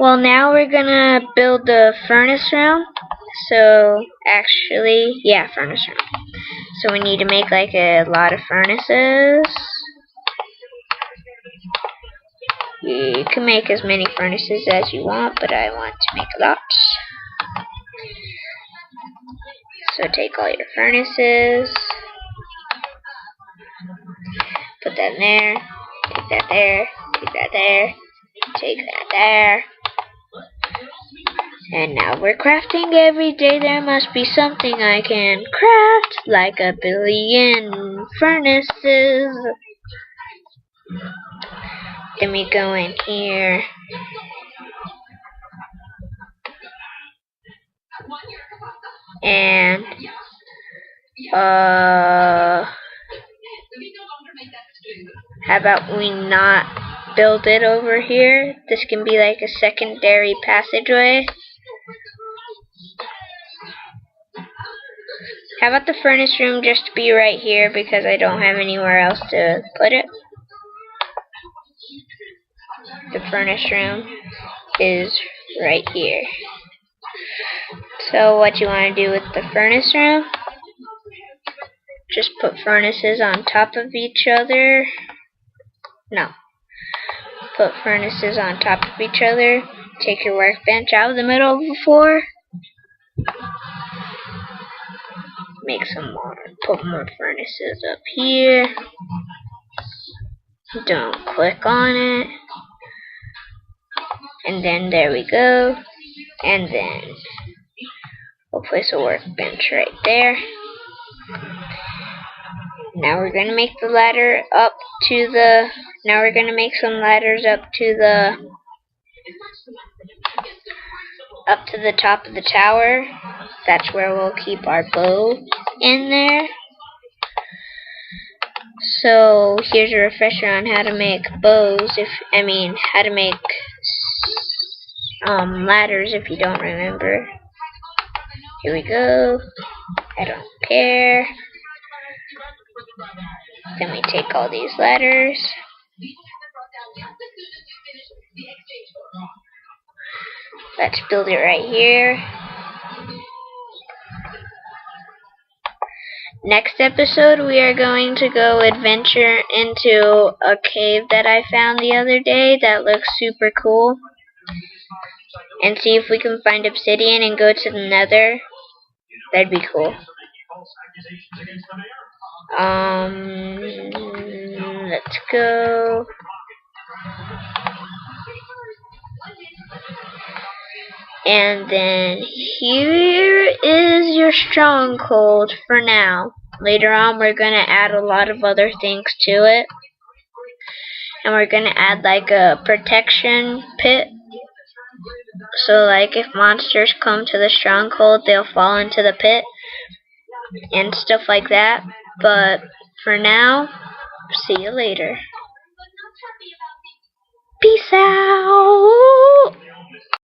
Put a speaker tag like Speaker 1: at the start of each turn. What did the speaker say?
Speaker 1: Well, now we're gonna build the furnace room. So, actually, yeah, furnace room. So we need to make like a lot of furnaces. You can make as many furnaces as you want, but I want to make lots. So take all your furnaces, put that in there, take that there, take that there, take that there. And now we're crafting every day. There must be something I can craft, like a billion furnaces. Then we go in here. And, how about we not build it over here? This can be like a secondary passageway. How about the furnace room just be right here because I don't have anywhere else to put it? The furnace room is right here. So what you want to do with the furnace room? Just put furnaces on top of each other. No. Put furnaces on top of each other. Take your workbench out of the middle of the floor. Make some more. Put more furnaces up here. Don't click on it. And then there we go. And then we'll place a workbench right there. Now we're gonna make the ladder up to the. Now we're gonna make some ladders up to the top of the tower. That's where we'll keep our bow in there. So here's a refresher on how to make bows. How to make ladders if you don't remember. Here we go. I don't care. Then we take all these ladders. Let's build it right here. Next episode, we are going to go adventure into a cave that I found the other day that looks super cool. And see if we can find obsidian and go to the nether. That'd be cool. Let's go. And then here is your stronghold for now. Later on we're going to add a lot of other things to it. And we're going to add like a protection pit. So like if monsters come to the stronghold, they'll fall into the pit. And stuff like that. But for now, see you later. Peace out.